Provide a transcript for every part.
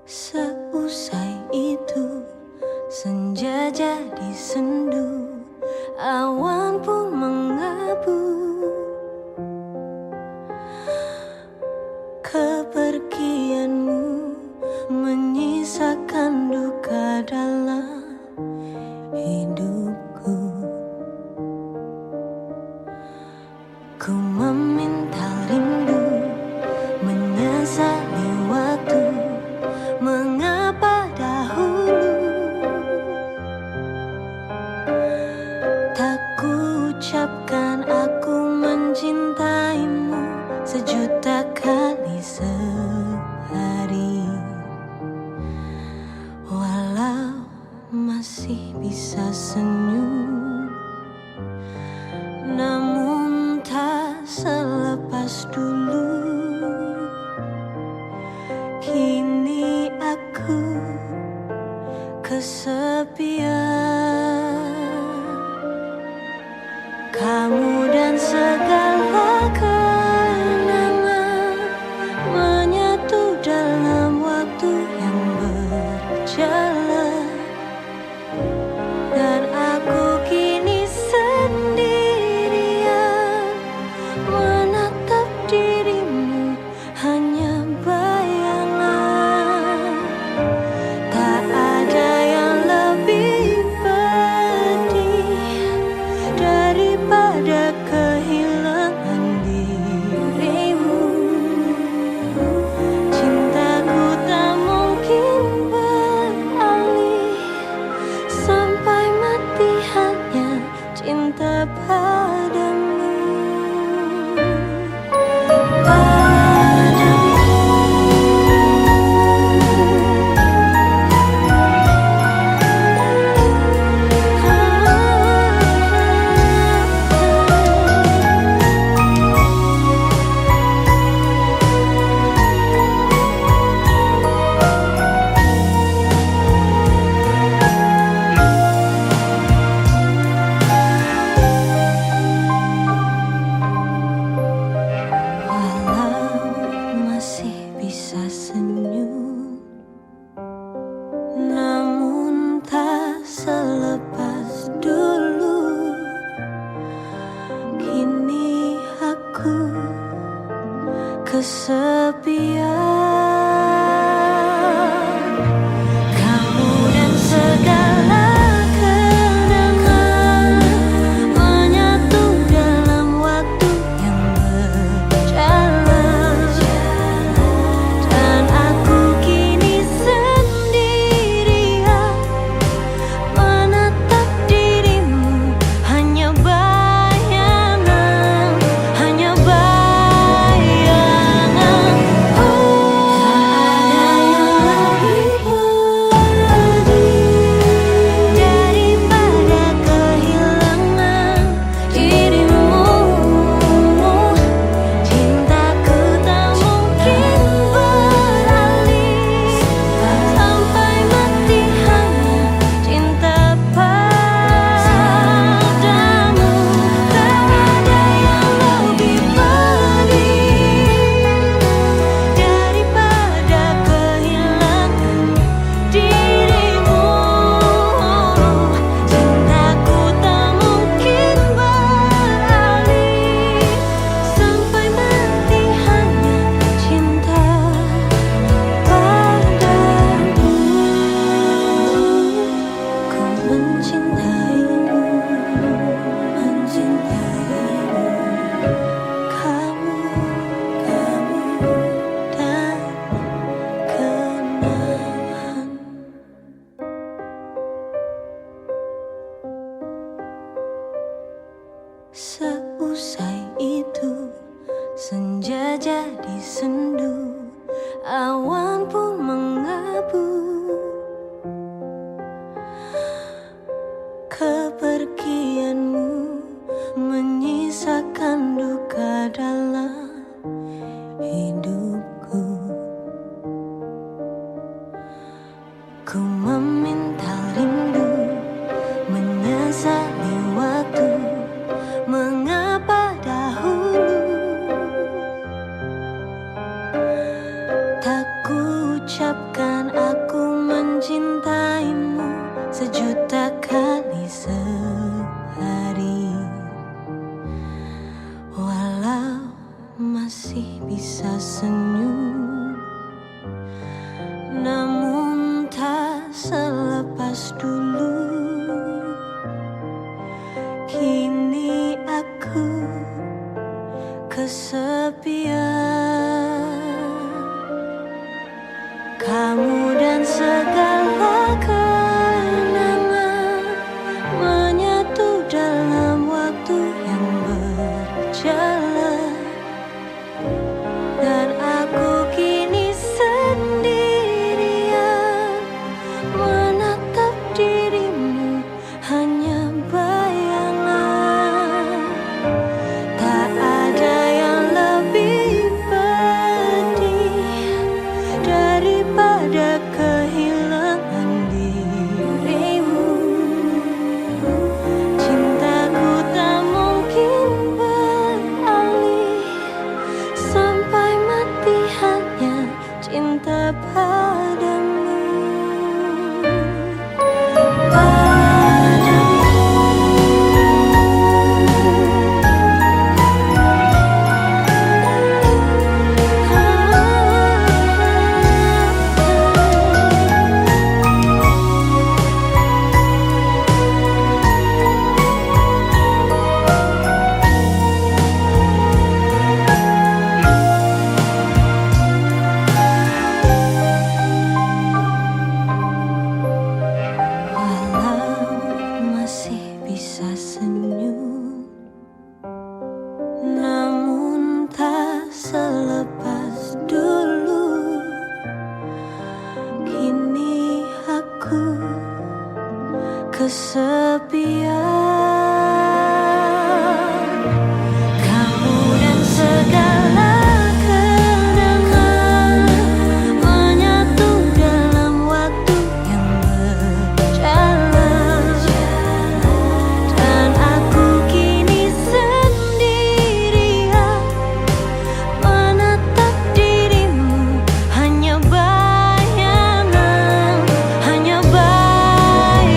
Seusai itu, senja jadi sendu, awan pun mengabu. Kepergianmu menyisakan duka dalam hidupku. Ku meminta rindu, menyesali waktu. Mengapa dahulu tak ku ucapkan aku mencintaimu sejuta kali sehari. Walau masih bisa senyum, namun tak selepas dulu. Kini aku kesepian, kamu dan segala kenangan menyatu dalam waktu yang berjalan. Dan aku kini sendirian, menatap dirimu hanya bayangan. Tak ada yang lebih pedih daripada kehilangan dirimu. Cintaku tak mungkin beralih, sampai mati hanya cinta padamu. Namun tak selepas dulu. Kini aku kesepian, kamu dan segala kenangan menyatu dalam waktu yang berjalan. Dan aku kini sendirian, menatap dirimu hanya bayangan, hanya bayangan. Tak ada yang lebih pedih daripada kehilangan dirimu. Cintaku tak mungkin beralih, sampai mati hanya cinta padamu. Tak ada yang lebih pedih daripada kehilangan dirimu. Cintaku tak mungkin beralih, sampai mati hanya cinta padamu. Ku mencintaimu, mencintaimu. Kamu dan kenangan. Seusai itu, senja jadi sendu, awan pun mengabu. Kepergianmu menyisakan duka dalam hidupku. Ku meminta rindu, menyesali waktu. Mengapa dahulu tak ku ucapkan masih bisa senyum, namun tak selepas dulu. Kini aku kesepian, kamu dan segala kenangan menyatu dalam waktu yang berjalan. Dan aku kini sendirian menatap dirimu, hanya bayangan. Tak ada yang lebih pedih daripada kehilangan dirimu. Cintaku tak mungkin beralih, sampai mati hanya cinta padamu. Masih bisa senyum, namun tak selepas dulu. Kini aku kesepian, kamu dan segala kenangan menyatu dalam waktu yang berjalan. Dan aku kini sendirian menatap dirimu, hanya bayangan, hanya bayangan.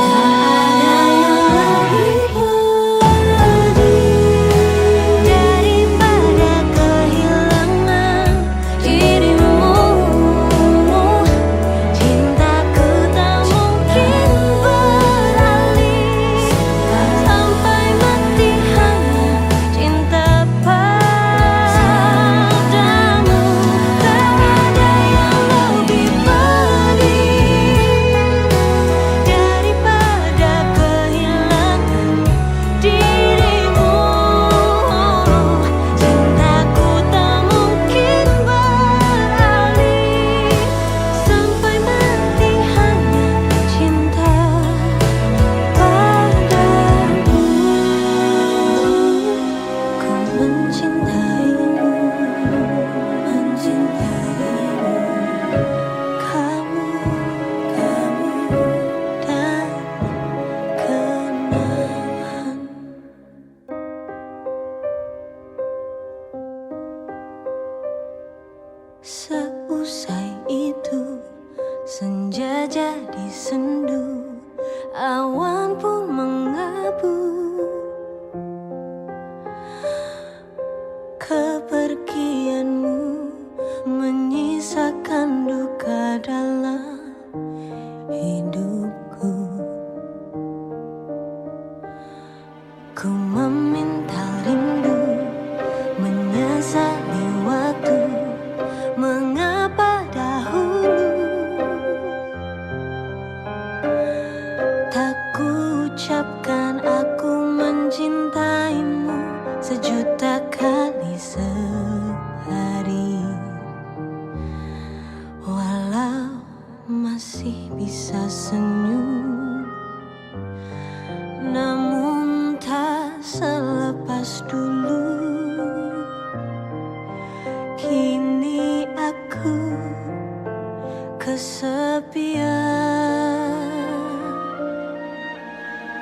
Tak ada yang lebih pedih daripada kehilangan dirimu. Cintaku tak mungkin beralih, sampai mati hanya cinta padamu. Tak ada yang lebih pedih daripada kehilangan dirimu. Cintaku tak mungkin beralih, sampai mati hanya cinta padamu. Ku mencintaimu, mencintaimu, kamu dan kenangan. Seusai itu senja jadi sendu, awan pun mengabu. Kepergianmu menyisakan duka dalam hidupku. Ku meminta rindu, menyesali waktu, mengapa dahulu tak ku ucapkan aku mencintaimu sejuta kali sehari. Walau masih bisa senyum, namun tak selepas dulu. Kini aku kesepian,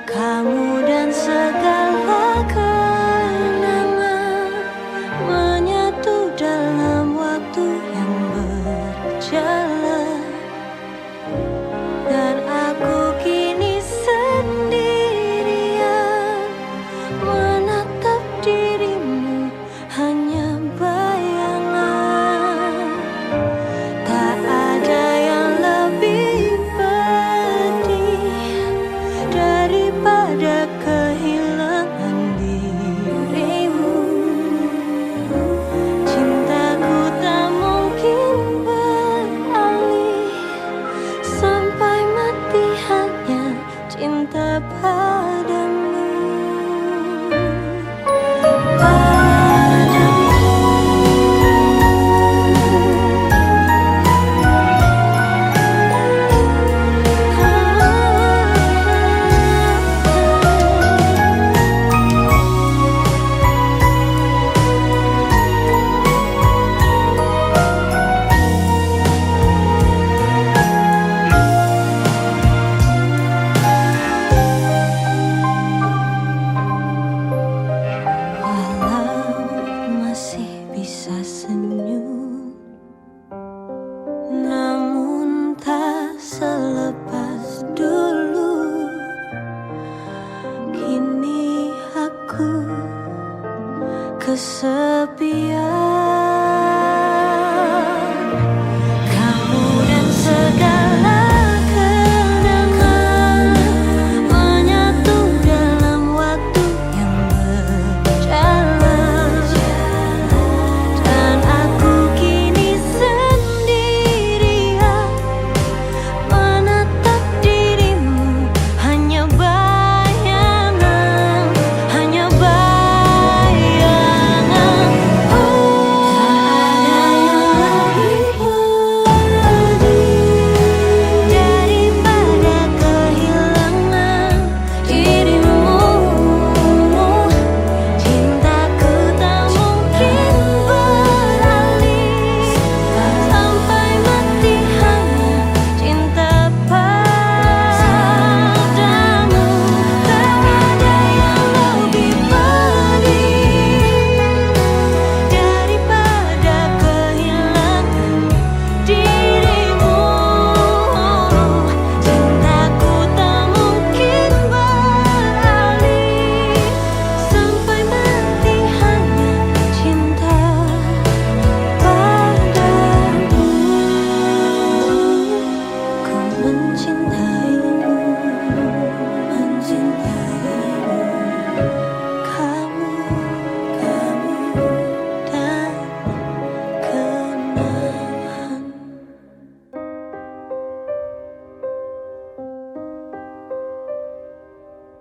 kamu dan segala kenangan menyatu dalam waktu yang berjalan. Dan aku kini sendirian menatap dirimu, kesepian. Kamu dan segala kenangan menyatu dalam waktu yang berjalan. Dan aku kini sendirian menatap dirimu, hanya bayangan, hanya bayangan. Tak ada yang lebih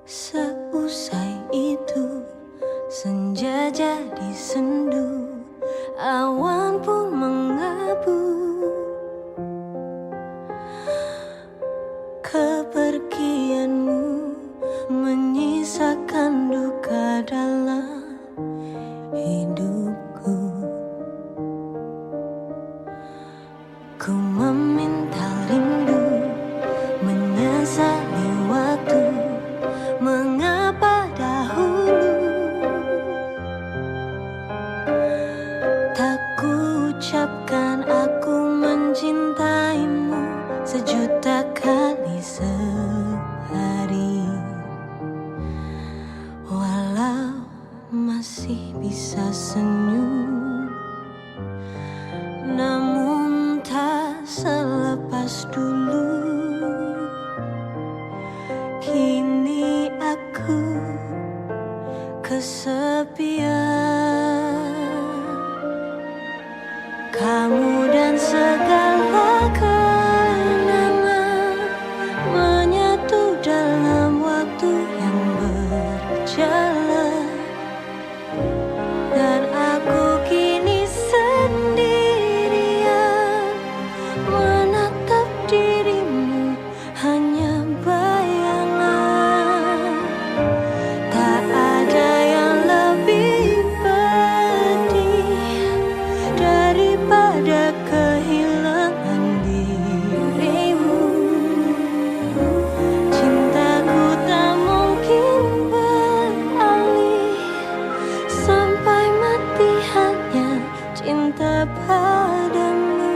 Seusai itu senja jadi sendu, awan pun mengabu. Kepergianmu menyisakan duka dalam hidupku. Ku meminta rindu, menyesali waktu. Mengapa dahulu tak ku ucapkan aku mencintaimu sejuta kali sehari. Walau masih bisa senyum, namun tak selepas dulu. Kini aku kesepian. Kamu dan segala kenangan menyatu dalam waktu yang berjalan. Dan aku kini sendirian menatap dirimu, hanya bayangan. Tak ada yang lebih pedih daripada kehilangan dirimu. Cintaku tak mungkin beralih, sampai mati hanya cinta padamu.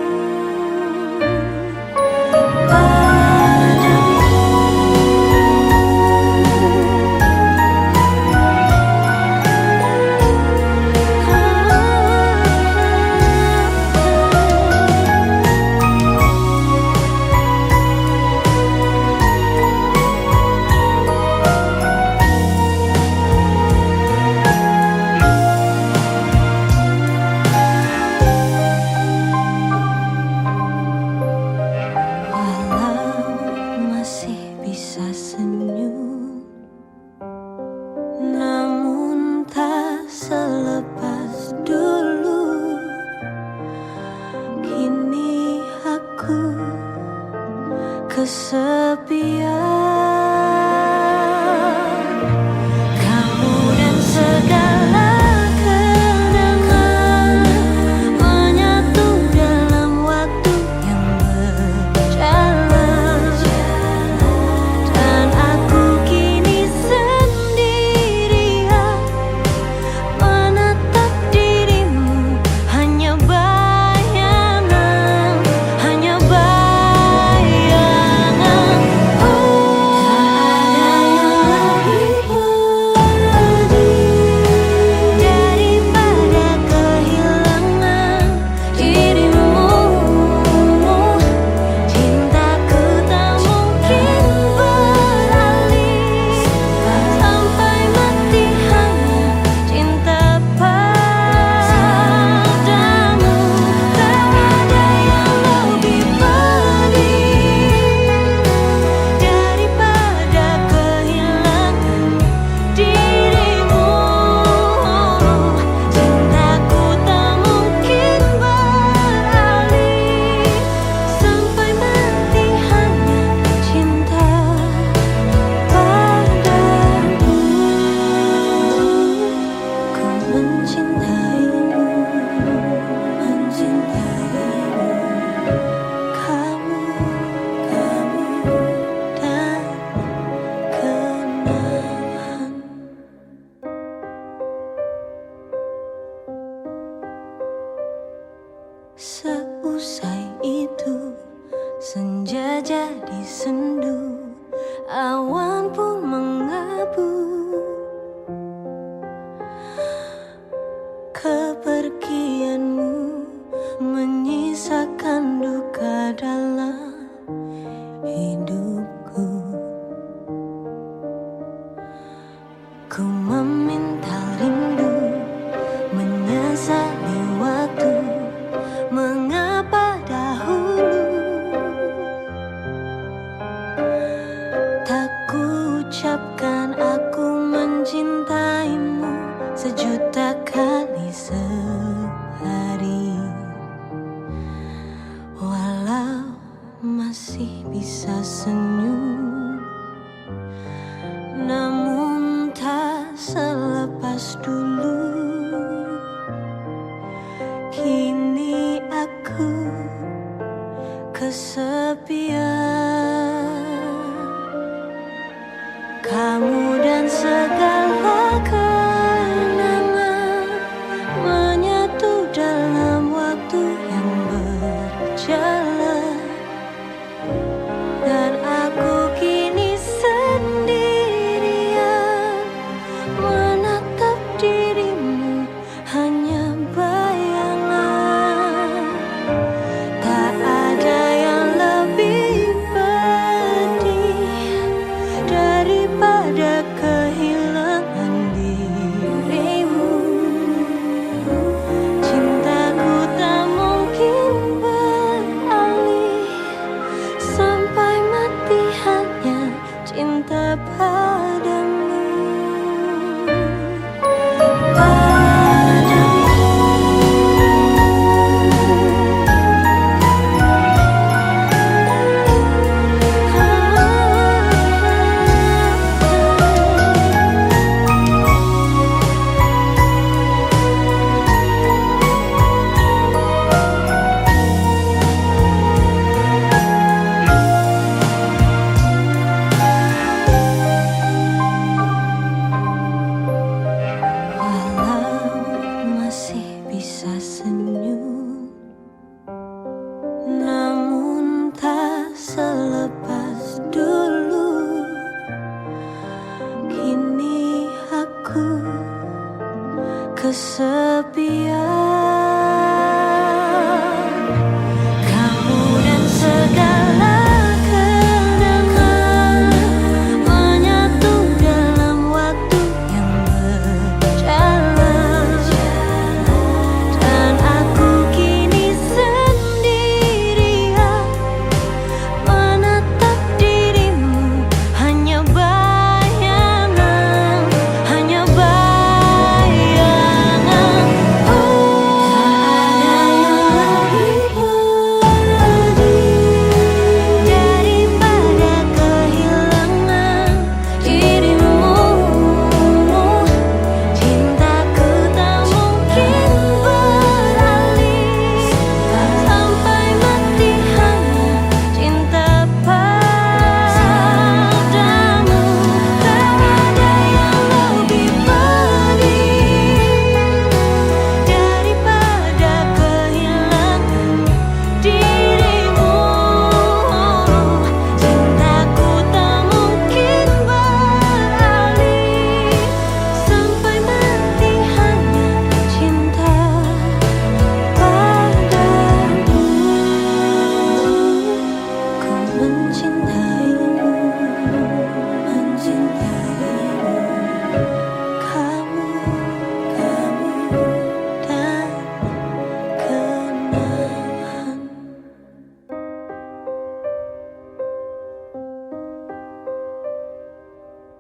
Seusai itu senja jadi sendu, awan pun mengabu. Kepergianmu menyisakan duka dalam hidupku. Ku meminta rindu, menyesali waktu. Mengapa dahulu tak kuucapkan aku mencintaimu sejuta kali sehari. Walau masih bisa senyum, namun tak selepas dulu. Kini aku kesepian, kamu dan segala kenangan menyatu dalam waktu yang berjalan. Dan aku kini sendirian menatap dirimu, hanya bayangan. Tak ada yang lebih pedih daripada kehilangan dirimu. Cintaku tak mungkin beralih, sampai mati hanya cinta padamu. Bisa senyum, namun tak selepas dulu. Kini aku kesepian, kamu dan segala kenangan menyatu dalam waktu yang berjalan.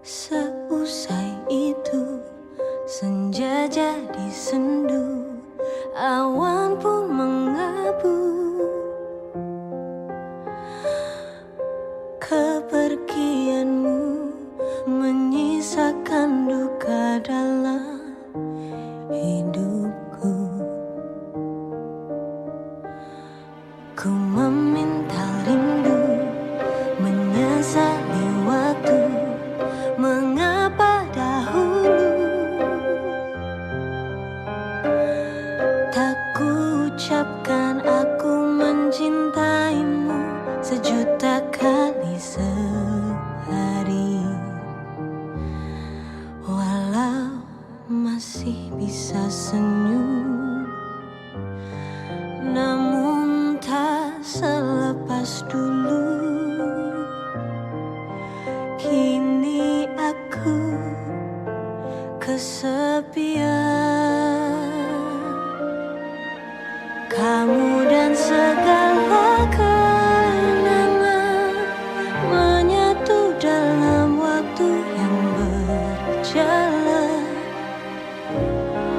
Seusai itu senja jadi sendu, awan pun mengabu. Kepergianmu menyisakan duka dalam hidupku. Ku meminta rindu, menyesali waktu. Mengapa dahulu tak ku bisa senyum, namun tak selepas dulu. Kini aku kesepian, kamu dan segala kenangan menyatu dalam waktu yang berjalan.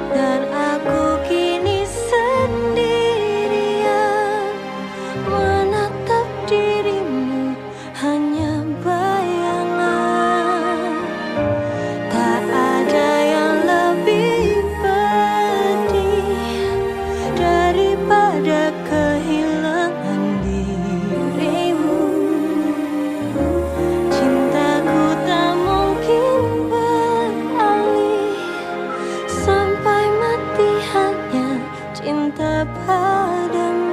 Dan aku kini sendirian menatap dirimu, hanya bayangan. Tak ada yang lebih pedih daripada kehilangan dirimu. Cintaku tak mungkin beralih, sampai mati hanya cinta padamu.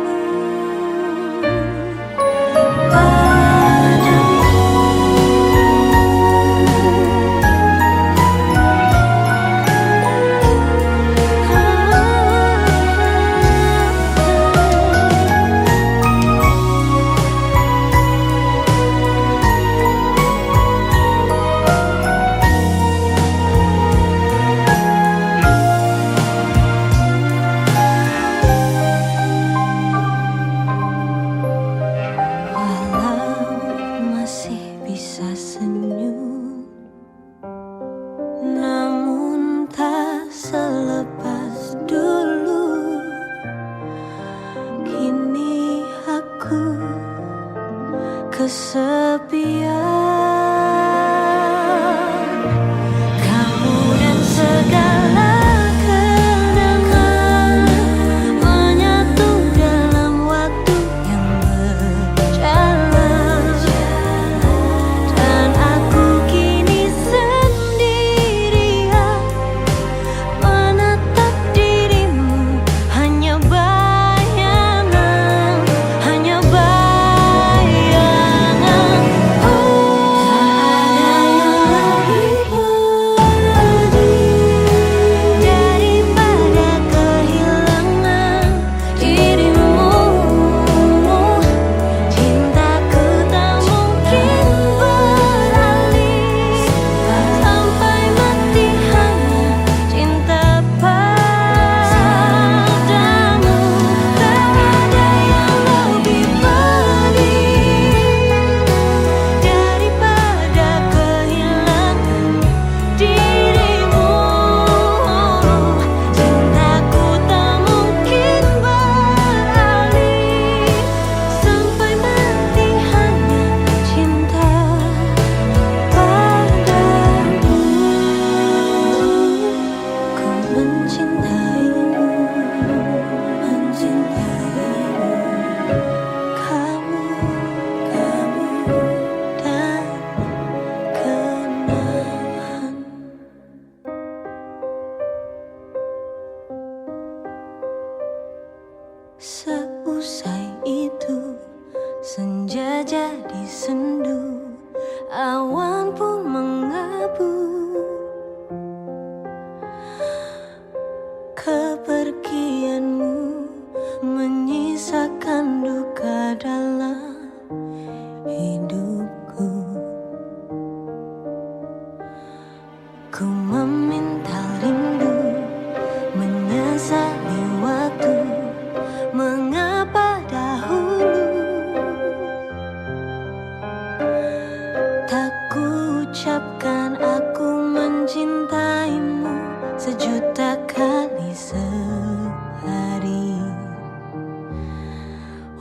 Walau masih bisa senyum, namun tak selepas dulu. Kini aku kesepian, kamu dan segala kenangan menyatu dalam waktu yang berjalan. Dan aku kini sendirian menatap dirimu, hanya bayangan, hanya bayangan. Tak ada yang lebih pedih daripada kehilangan dirimu. Cintaku tak mungkin beralih, sampai mati hanya cinta padamu. Tak ada yang lebih pedih daripada kehilangan dirimu. Cintaku tak mungkin beralih, sampai mati hanya cinta padamu. Ku mencintaimu, mencintaimu, kamu dan kenangan. Seusai itu senja jadi sendu, awan pun mengabu. Kepergianmu menyisakan duka dalam hidupku. Ku meminta rindu, menyesali waktu, mengapa dahulu tak ku ucapkan aku mencintaimu sejuta kali sehari.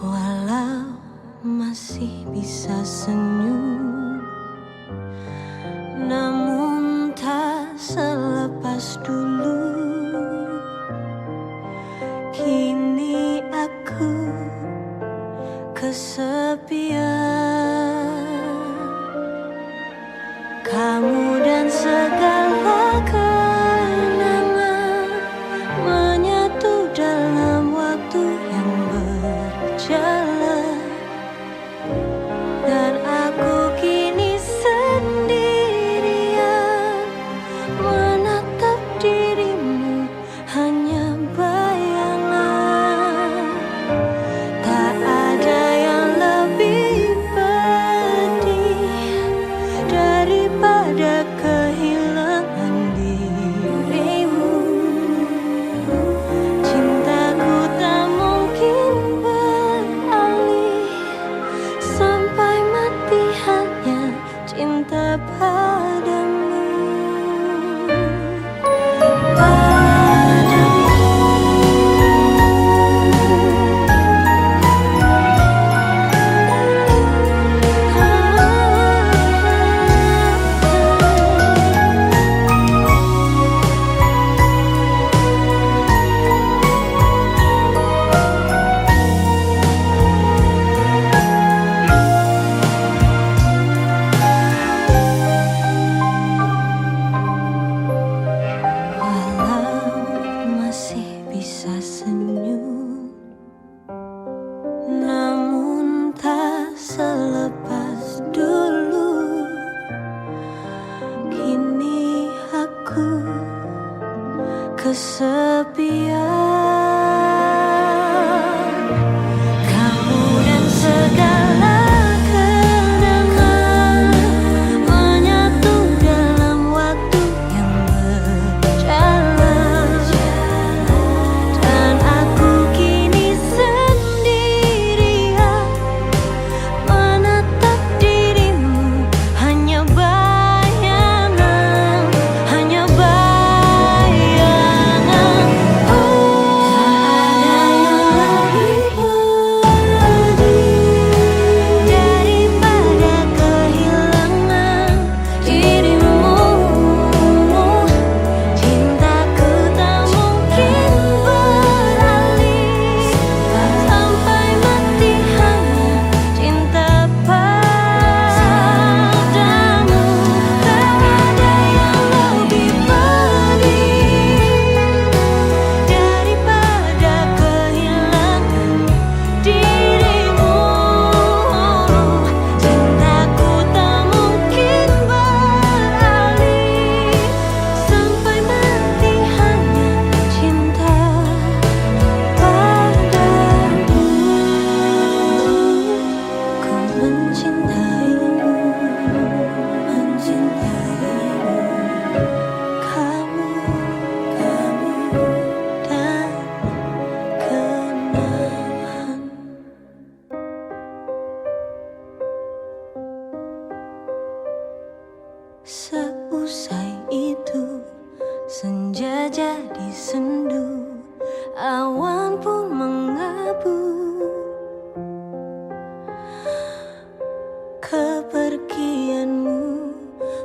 Walau masih bisa senyum, namun tak selepas dulu. kesepian. Kamu dan segala kenangan menyatu dalam waktu yang berjalan. Dan aku kini sendirian menatap dirimu, hanya bayangan, hanya bayangan. Tak ada yang lebih pedih daripada kehilangan dirimu. Cintaku tak mungkin beralih, sampai mati hanya cinta padamu. Tak ada yang lebih pedih daripada kehilangan dirimu. Cintaku tak mungkin beralih, sampai mati hanya cinta padamu. Ku mencintaimu, mencintaimu. Kamu dan kenangan. Seusai itu senja jadi sendu, awan pun mengabu. Kepergianmu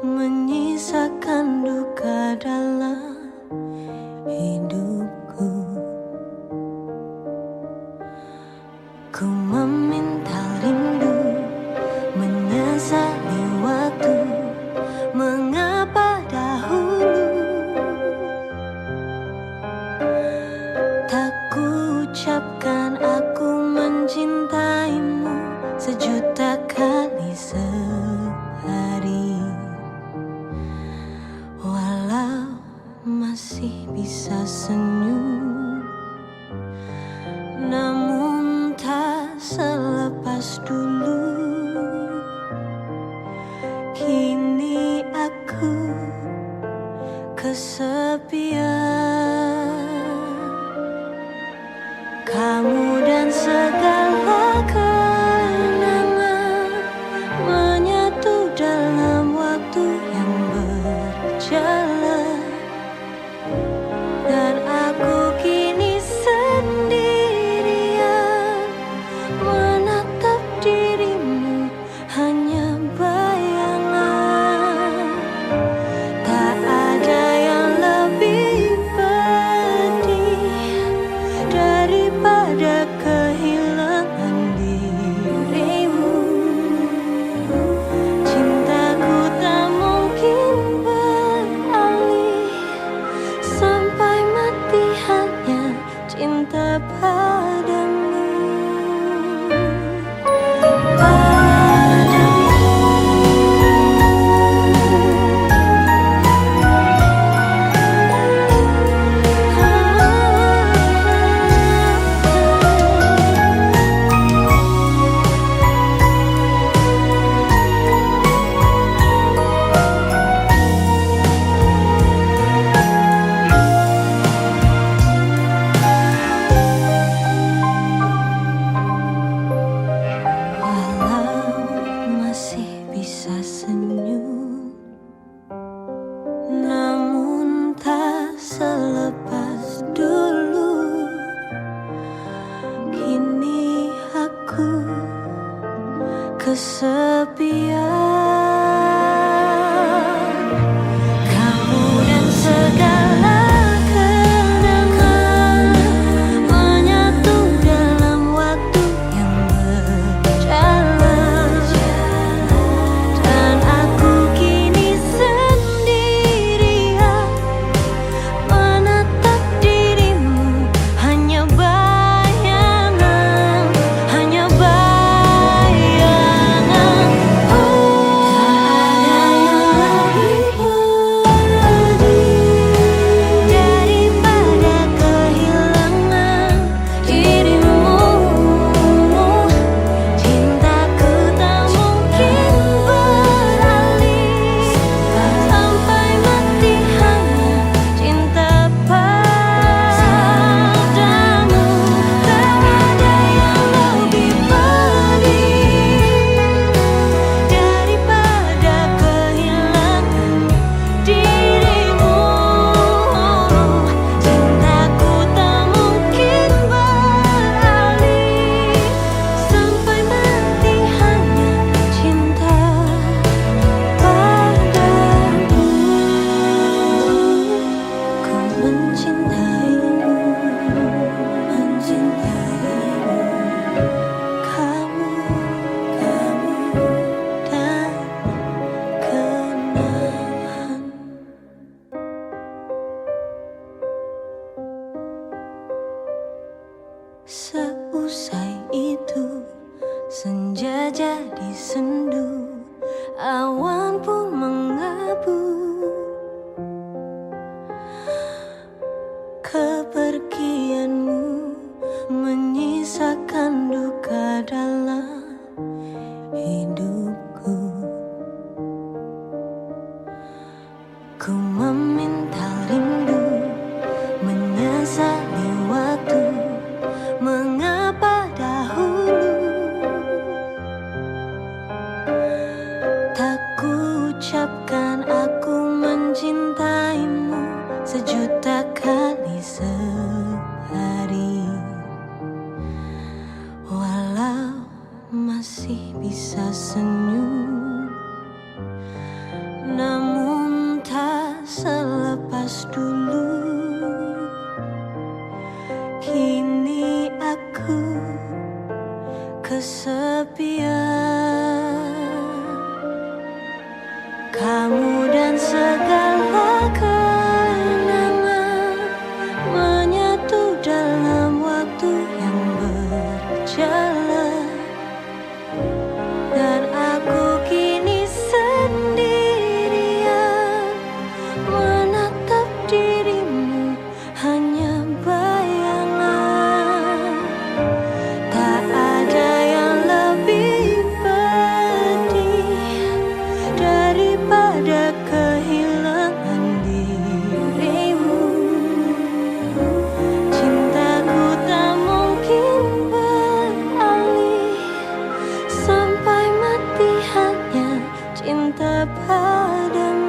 menyisakan duka dalam hidupku. Ku meminta rindu, menyesali waktu, mengapa dahulu tak ku ucapkan aku mencintaimu sejuta kali sehari. Walau masih bisa senyum, namun tak selepas dulu. Kini aku kesepian. Kamu dan segala kenangan menyatu dalam waktu yang berjalan. Dan aku kini sendirian menatap dirimu, hanya bayangan. Tak ada yang lebih pedih daripada kehilangan dirimu. Cintaku tak mungkin beralih, sampai mati hanya cinta padamu. Walau masih bisa senyum, namun tak selepas dulu. Kini aku kesepian. Kamu dan segala kenangan menyatu dalam waktu yang berjalan. Dan aku kini sendirian menatap dirimu, hanya bayangan, hanya bayangan. Seusai itu senja jadi sendu, awan pun mengabu. Kepergianmu menyisakan duka dalam hidupku. Ku meminta rindu, menyesali waktu. Mengapa dahulu tak ku ucapkan aku mencintaimu sejuta kali sehari. Walau masih bisa senyum, namun tak selepas dulu. Kini aku kesepian. Kamu dan segala kenangan menyatu dalam waktu yang berjalan, dan aku kini sendirian menatap dirimu hanya bayangan. Tak ada yang lebih pedih daripada kehilangan dirimu. Cintaku tak mungkin beralih, sampai mati hanya cinta padamu.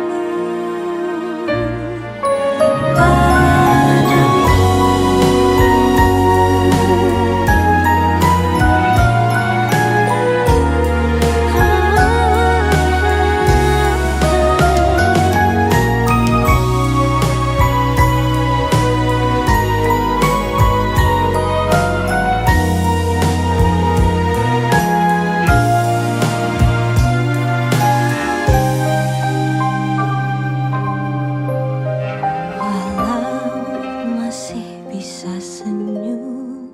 Bisa senyum,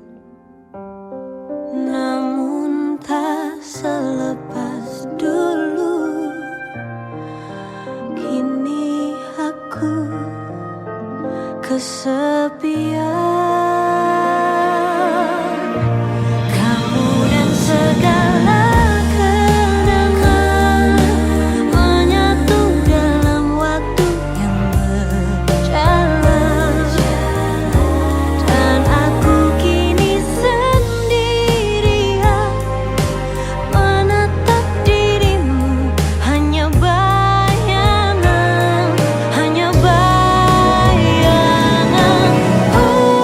namun tak selepas dulu. Kini aku kesepian. Kamu dan segala kenangan menyatu dalam waktu yang berjalan, dan aku kini sendirian menatap dirimu hanya bayangan, hanya bayangan. Tak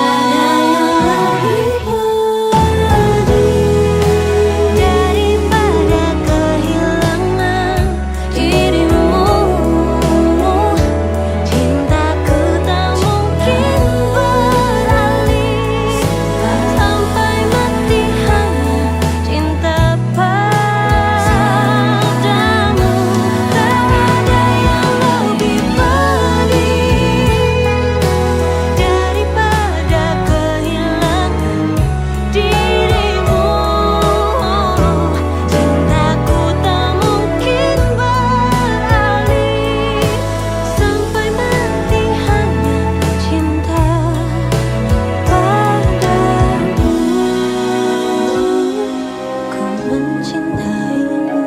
ada yang lebih pedih daripada kehilangan dirimu. Cintaku tak mungkin beralih, sampai mati hanya cinta padamu. Tak ada yang lebih pedih daripada kehilangan dirimu. Cintaku tak mungkin beralih, sampai mati hanya cinta padamu. Ku mencintaimu,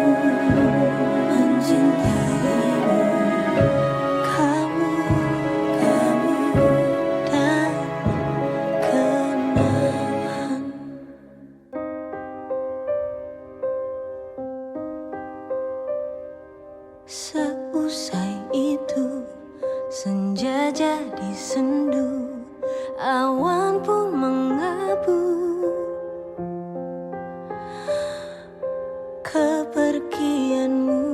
mencintaimu. Kamu dan kenangan. Seusai itu senja jadi sendu, awan pun mengabu. Kepergianmu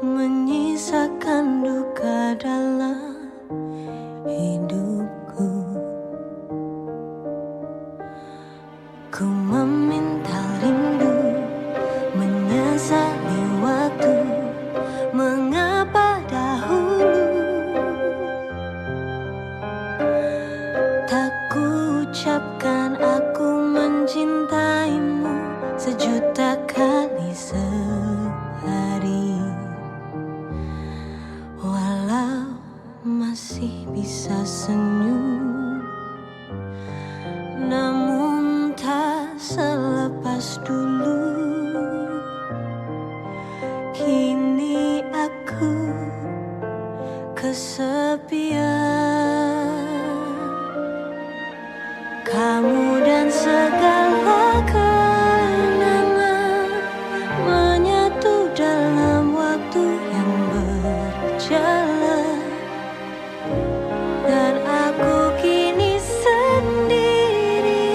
menyisakan duka dalam hidupku. Ku meminta rindu, menyesali waktu. Mengapa dahulu tak ku ucapkan Kamu dan segala kenangan menyatu dalam waktu yang berjalan. Dan aku kini sendirian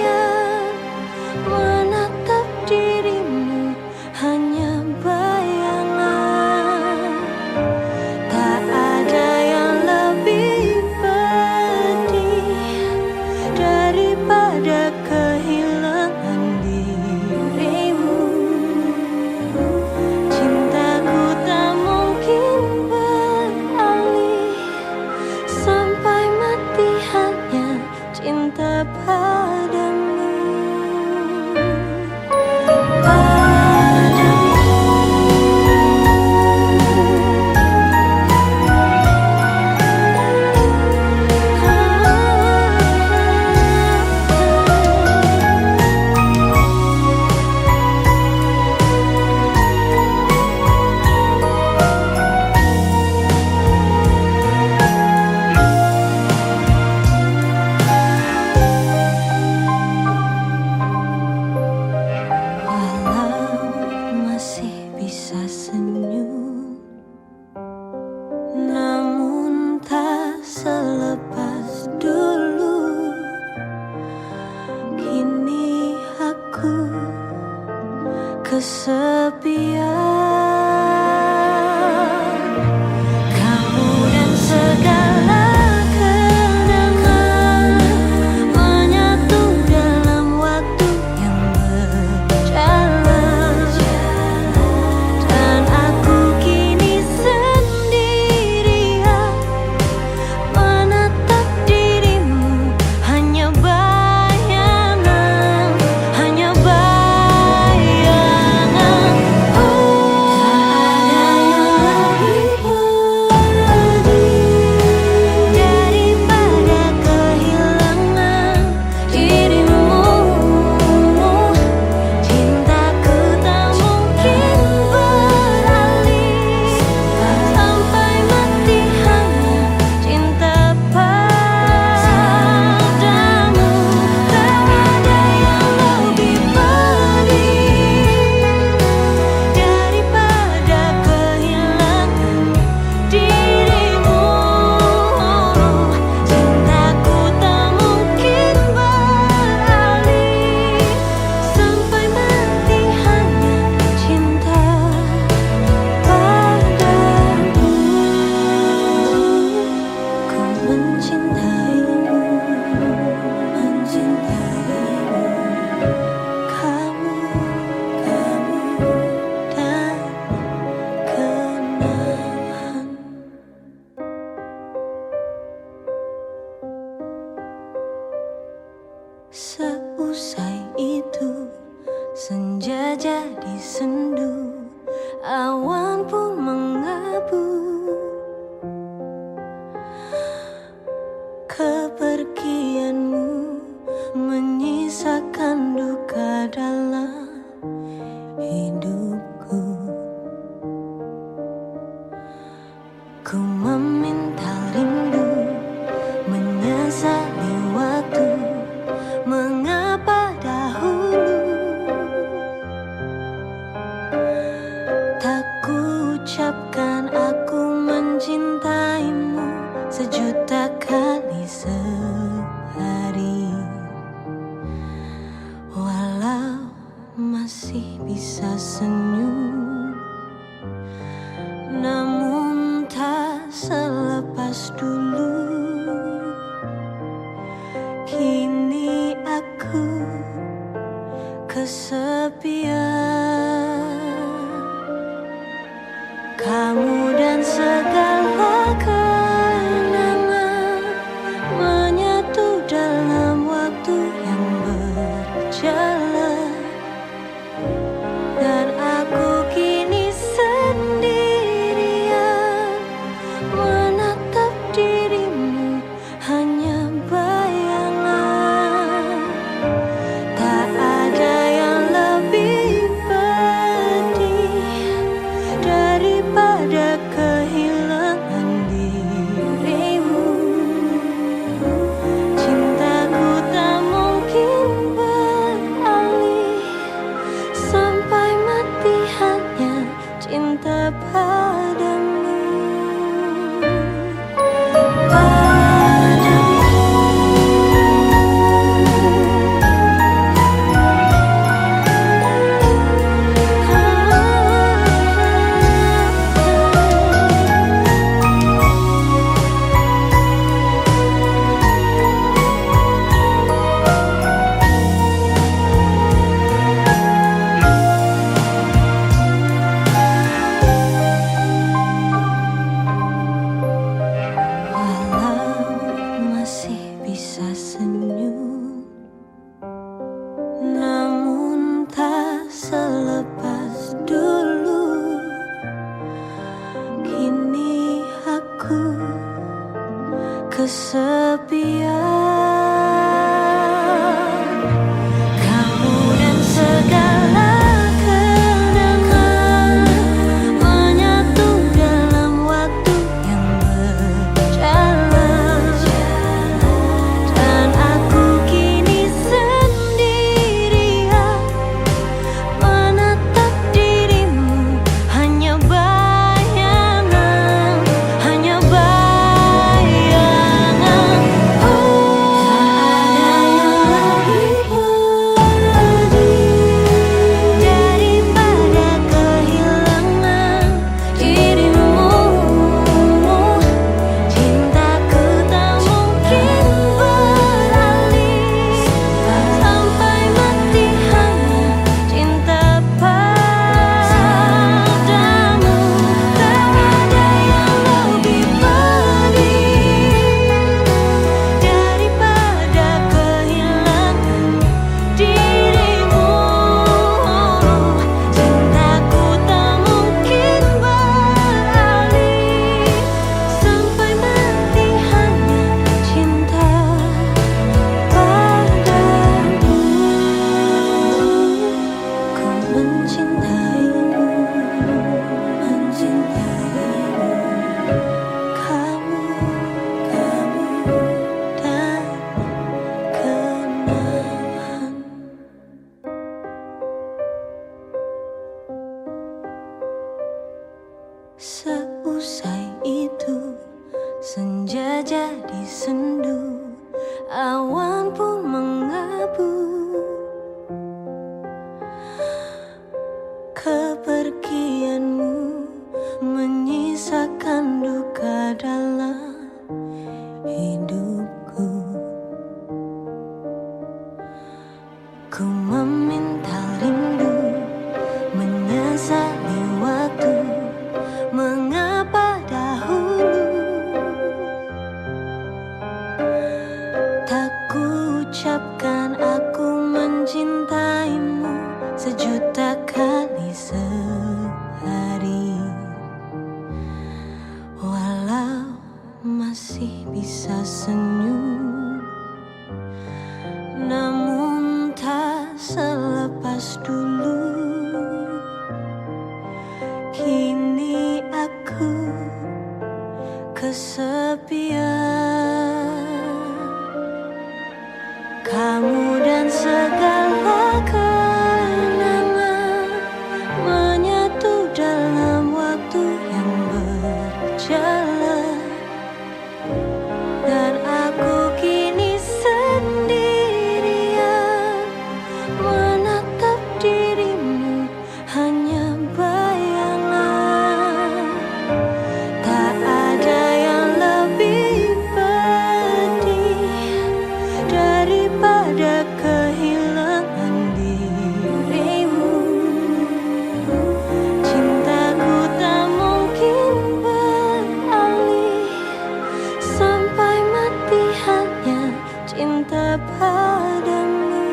menatap dirimu, hanya bayangan. Tak ada yang lebih pedih daripada kehilangan dirimu. Cintaku tak mungkin beralih, sampai mati hanya cinta padamu. Walau masih bisa senyum, namun tak selepas dulu. Kini aku kesepian. Kamu dan segala kenangan menyatu dalam waktu yang berjalan. Dan aku kini sendirian menatap dirimu, hanya bayangan, hanya bayangan. Tak ada yang lebih pedih daripada kehilangan dirimu. Cintaku tak mungkin beralih, sampai mati hanya cinta padamu. Tak ada yang lebih pedih daripada kehilangan dirimu. Cintaku tak mungkin beralih, sampai mati hanya cinta padamu. Ku mencintaimu, mencintaimu. Kamu dan kenangan. Seusai itu senja jadi sendu, awan pun mengabu. Kepergianmu menyisakan duka dalam hidupku. Ku meminta rindu, menyesali waktu, mengapa dahulu tak ku ucapkan aku mencintaimu sejuta kali sehari. Walau masih bisa senyum, namun tak selepas dulu. Kini aku kesepian. Kamu dan segala kenangan menyatu dalam waktu yang berjalan. Dan aku kini sendirian menatap dirimu, hanya bayangan. Tak ada yang lebih senyum, namun tak selepas dulu. Kini aku kesepian. Kamu dan segala kenangan menyatu dalam waktu yang berjalan, dan aku kini sendirian menatap dirimu, hanya bayangan, hanya bayangan. Tak ada yang lebih pedih daripada kehilangan dirimu. Cintaku tak mungkin beralih, sampai mati hanya cinta padamu. Tak ada yang lebih pedih daripada kehilangan dirimu. Cintaku tak mungkin beralih, sampai mati hanya cinta padamu. Ku mencintaimu, mencintaimu. Kamu dan kenangan. Seusai itu senja jadi sendu, awan pun mengabu. Kepergianmu menyisakan duka dalam hidupku. Ku meminta rindu, menyesali waktu, mengapa dahulu tak ku ucapkan aku mencintaimu sejuta kali sehari. Walau masih bisa senyum, namun tak selepas dulu. Kini aku kesepian. Kamu dan segala kenangan menyatu dalam waktu yang berjalan, dan aku kini sendirian menatap dirimu, hanya bayangan. Tak ada yang lebih pedih daripada kehilangan dirimu. Cintaku tak mungkin beralih, sampai mati hanya cinta padamu.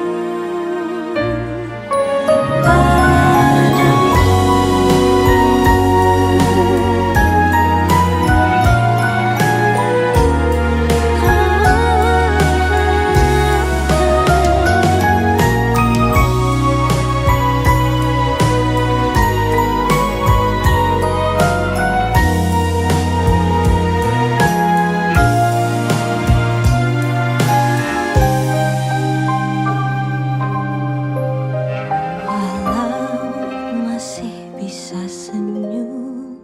Walau masih bisa senyum,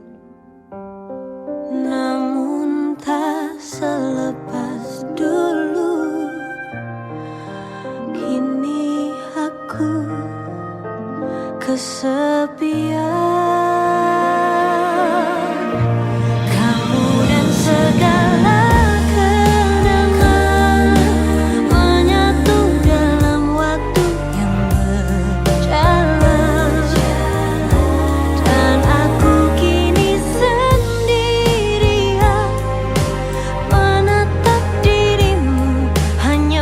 namun tak selepas dulu. Kini aku kesepian. Kamu dan segala kenangan menyatu dalam waktu yang berjalan, dan aku kini sendirian menatap dirimu, hanya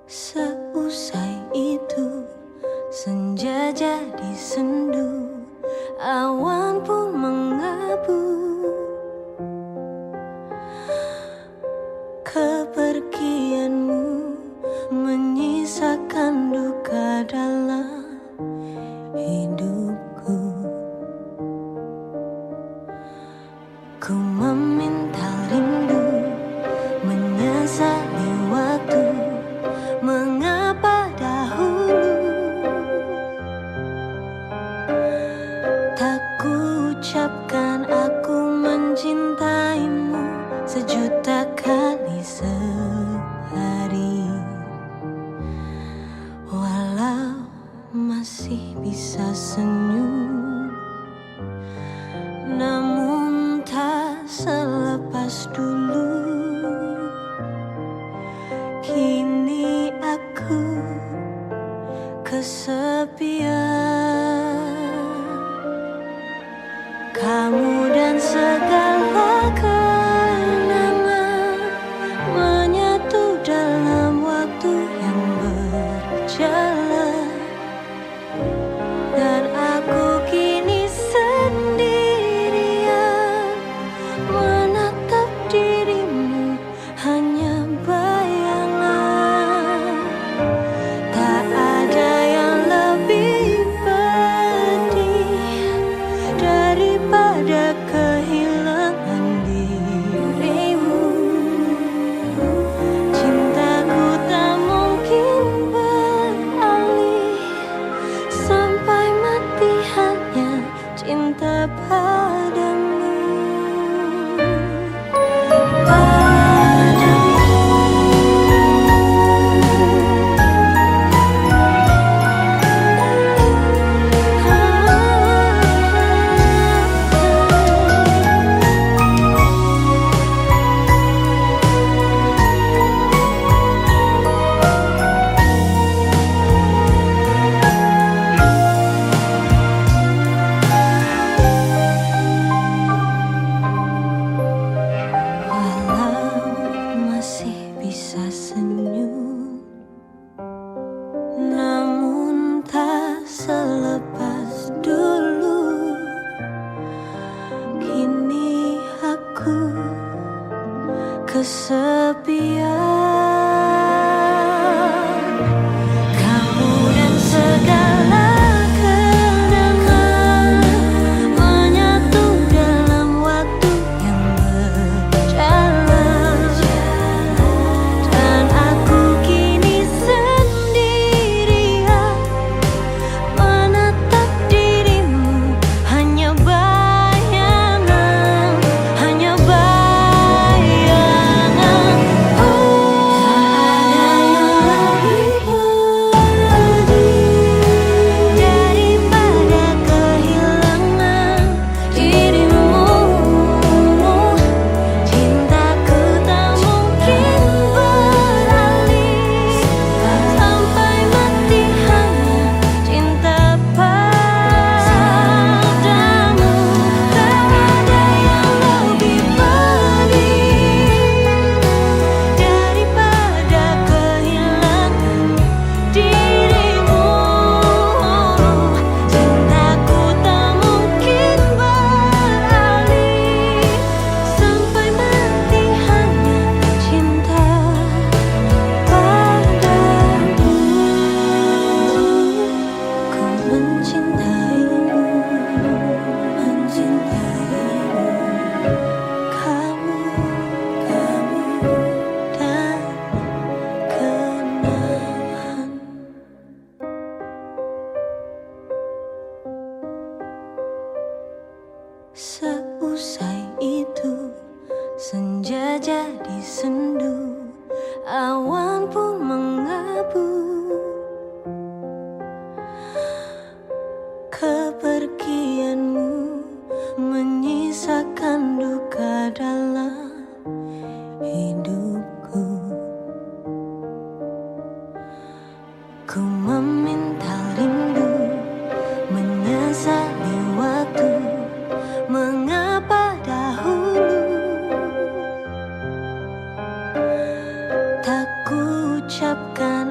Seusai itu senja jadi sendu, awan pun mengabu. Kepergianmu menyisakan duka dalam hidupku. Ku meminta rindu, menyesali waktu. Mengapa dahulu tak ku ucapkan aku mencintaimu sejuta kali sehari. Walau masih bisa senyum, namun tak selepas dulu. Kini aku kesepian, kamu dan segala kenangan menyatu dalam waktu yang berjalan. Dan aku kini sendirian menatap dirimu, hanya bayangan. Tak ada yang lebih pedih daripada kehilangan dirimu. Cintaku tak mungkin beralih, sampai mati hanya cinta padamu. Namun tak selepas dulu. Kini aku kesepian, kamu dan segala kenangan menyatu dalam waktu yang berjalan. Dan aku kini sendirian menatap dirimu, hanya bayangan, hanya bayangan. Tak ada yang lebih pedih daripada kehilangan dirimu. Cintaku tak mungkin beralih, sampai mati hanya cinta padamu. Tak ada yang lebih pedih daripada kehilangan dirimu. Cintaku tak mungkin beralih, sampai mati hanya cinta padamu. Ku mencintaimu, mencintaimu, kamu dan kenangan. Seusai itu senja jadi sendu, awan pun mengabu. Kepergianmu menyisakan duka dalam hidupku. Ku meminta rindu, menyesali waktu. Mengapa dahulu tak ku ucapkan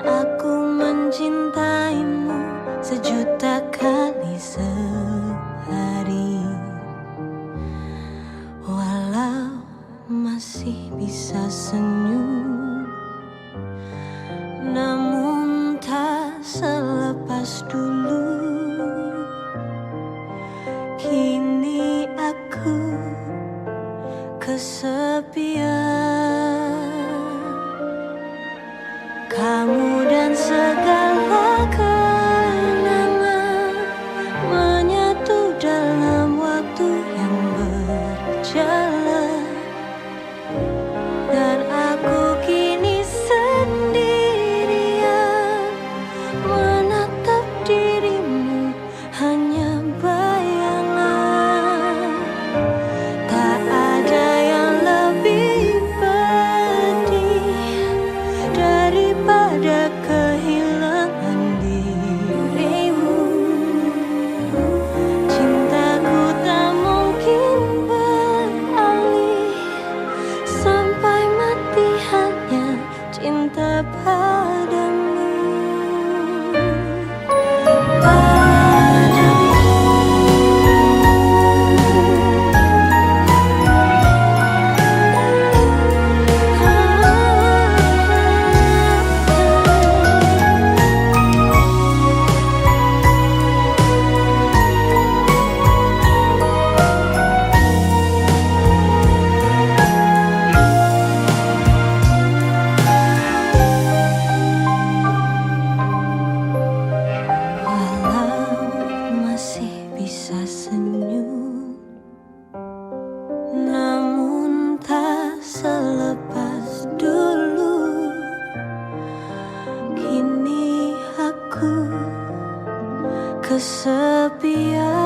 kesepian.